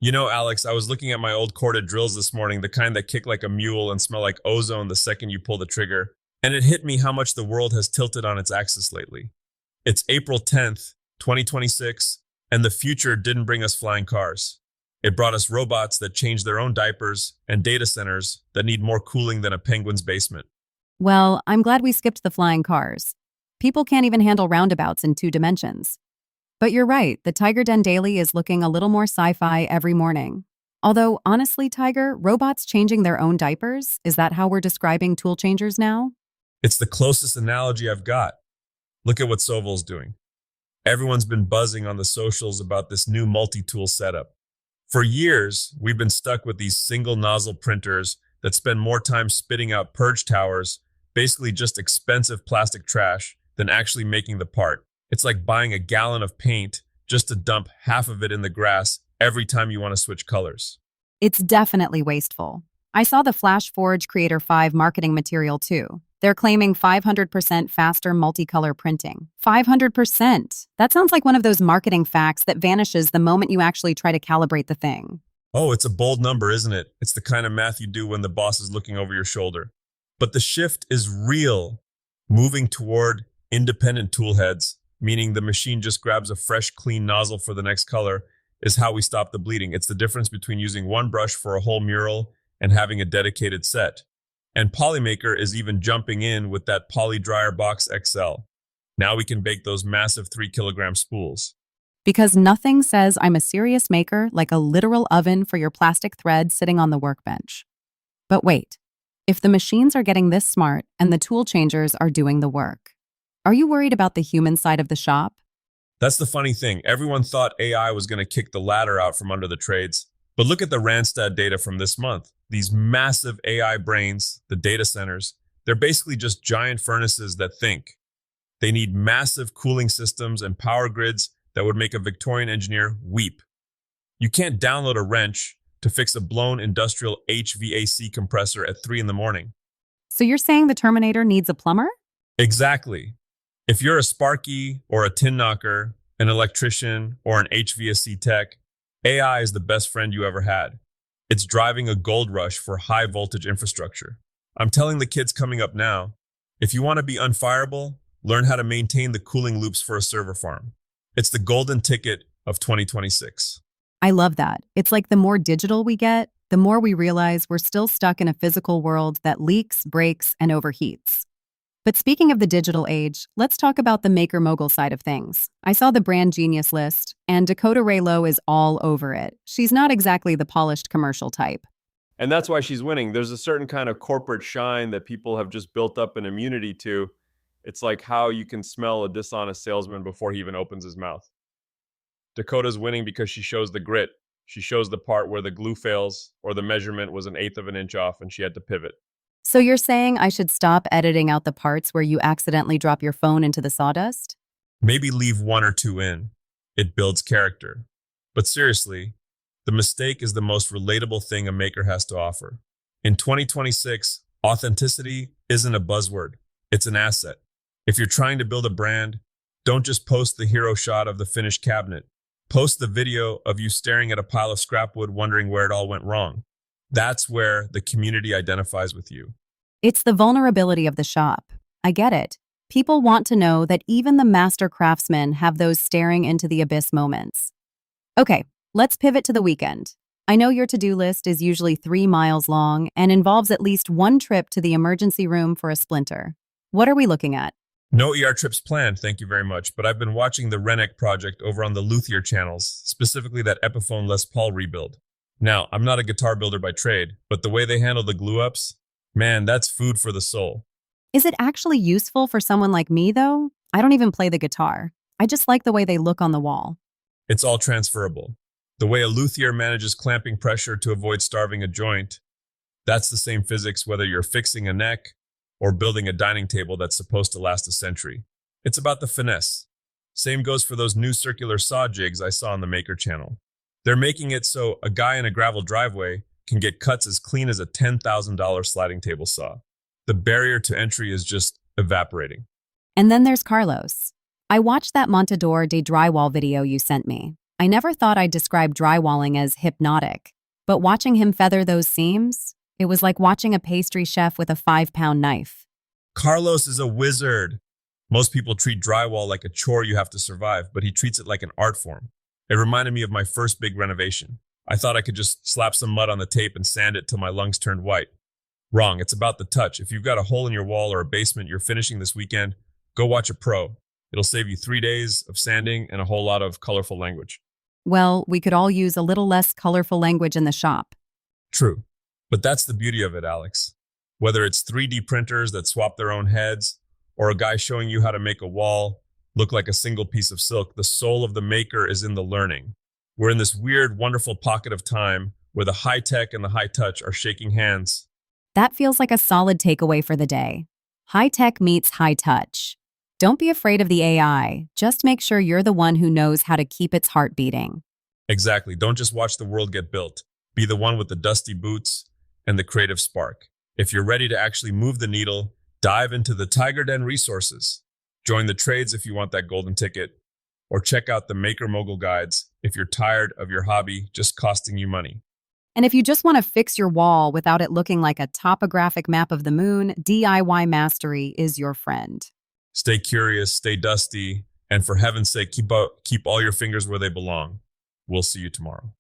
Alex, I was looking at my old corded drills this morning, the kind that kick like a mule and smell like ozone the second you pull the trigger, and it hit me how much the world has tilted on its axis lately. It's April 10th, 2026, and the future didn't bring us flying cars. It brought us robots that change their own diapers and data centers that need more cooling than a penguin's basement. Well, I'm glad we skipped the flying cars. People can't even handle roundabouts in 2 dimensions. But you're right, the TigerDen Daily is looking a little more sci-fi every morning. Although, honestly, Tiger, robots changing their own diapers, is that how we're describing tool changers now? It's the closest analogy I've got. Look at what Sovol's doing. Everyone's been buzzing on the socials about this new multi-tool setup. For years, we've been stuck with these single nozzle printers that spend more time spitting out purge towers, basically just expensive plastic trash, than actually making the part. It's like buying a gallon of paint just to dump half of it in the grass every time you want to switch colors. It's definitely wasteful. I saw the Flash Forge Creator 5 marketing material too. They're claiming 500% faster multicolor printing. 500%! That sounds like one of those marketing facts that vanishes the moment you actually try to calibrate the thing. Oh, it's a bold number, isn't it? It's the kind of math you do when the boss is looking over your shoulder. But the shift is real, moving toward independent tool heads, meaning the machine just grabs a fresh, clean nozzle for the next color, is how we stop the bleeding. It's the difference between using one brush for a whole mural and having a dedicated set. And Polymaker is even jumping in with that Poly Dryer Box XL. Now we can bake those massive 3 kilogram spools. Because nothing says I'm a serious maker like a literal oven for your plastic thread sitting on the workbench. But wait, if the machines are getting this smart and the tool changers are doing the work, are you worried about the human side of the shop? That's the funny thing. Everyone thought AI was going to kick the ladder out from under the trades. But look at the Randstad data from this month. These massive AI brains, the data centers, they're basically just giant furnaces that think. They need massive cooling systems and power grids that would make a Victorian engineer weep. You can't download a wrench to fix a blown industrial HVAC compressor at 3 in the morning. So you're saying the Terminator needs a plumber? Exactly. If you're a Sparky or a tin knocker, an electrician or an HVAC tech, AI is the best friend you ever had. It's driving a gold rush for high voltage infrastructure. I'm telling the kids coming up now, if you want to be unfireable, learn how to maintain the cooling loops for a server farm. It's the golden ticket of 2026. I love that. It's like the more digital we get, the more we realize we're still stuck in a physical world that leaks, breaks, and overheats. But speaking of the digital age, let's talk about the maker mogul side of things. I saw the brand genius list, and Dakota Raylo is all over it. She's not exactly the polished commercial type. And that's why she's winning. There's a certain kind of corporate shine that people have just built up an immunity to. It's like how you can smell a dishonest salesman before he even opens his mouth. Dakota's winning because she shows the grit. She shows the part where the glue fails or the measurement was an eighth of an inch off and she had to pivot. So you're saying I should stop editing out the parts where you accidentally drop your phone into the sawdust? Maybe leave one or two in. It builds character. But seriously, the mistake is the most relatable thing a maker has to offer. In 2026, authenticity isn't a buzzword. It's an asset. If you're trying to build a brand, don't just post the hero shot of the finished cabinet. Post the video of you staring at a pile of scrap wood wondering where it all went wrong. That's where the community identifies with you. It's the vulnerability of the shop. I get it. People want to know that even the master craftsmen have those staring into the abyss moments. Okay, let's pivot to the weekend. I know your to-do list is usually 3 miles long and involves at least one trip to the emergency room for a splinter. What are we looking at? No ER trips planned, thank you very much, but I've been watching the Rennek project over on the Luthier channels, specifically that Epiphone Les Paul rebuild. Now, I'm not a guitar builder by trade, but the way they handle the glue-ups, man, that's food for the soul. Is it actually useful for someone like me, though? I don't even play the guitar. I just like the way they look on the wall. It's all transferable. The way a luthier manages clamping pressure to avoid starving a joint, that's the same physics whether you're fixing a neck or building a dining table that's supposed to last a century. It's about the finesse. Same goes for those new circular saw jigs I saw on the Maker channel. They're making it so a guy in a gravel driveway can get cuts as clean as a $10,000 sliding table saw. The barrier to entry is just evaporating. And then there's Carlos. I watched that Montador de drywall video you sent me. I never thought I'd describe drywalling as hypnotic, but watching him feather those seams, it was like watching a pastry chef with a 5-pound knife. Carlos is a wizard. Most people treat drywall like a chore you have to survive, but he treats it like an art form. It reminded me of my first big renovation. I thought I could just slap some mud on the tape and sand it till my lungs turned white. Wrong, it's about the touch. If you've got a hole in your wall or a basement you're finishing this weekend, go watch a pro. It'll save you 3 days of sanding and a whole lot of colorful language. Well, we could all use a little less colorful language in the shop. True. But that's the beauty of it, Alex. Whether it's 3D printers that swap their own heads, or a guy showing you how to make a wall look like a single piece of silk, the soul of the maker is in the learning. We're in this weird, wonderful pocket of time where the high tech and the high touch are shaking hands. That feels like a solid takeaway for the day. High tech meets high touch. Don't be afraid of the AI. Just make sure you're the one who knows how to keep its heart beating. Exactly. Don't just watch the world get built. Be the one with the dusty boots and the creative spark. If you're ready to actually move the needle, dive into the TigerDen resources. Join the trades if you want that golden ticket, or check out the Maker Mogul guides if you're tired of your hobby just costing you money. And if you just want to fix your wall without it looking like a topographic map of the moon, DIY Mastery is your friend. Stay curious, stay dusty, and for heaven's sake, keep all your fingers where they belong. We'll see you tomorrow.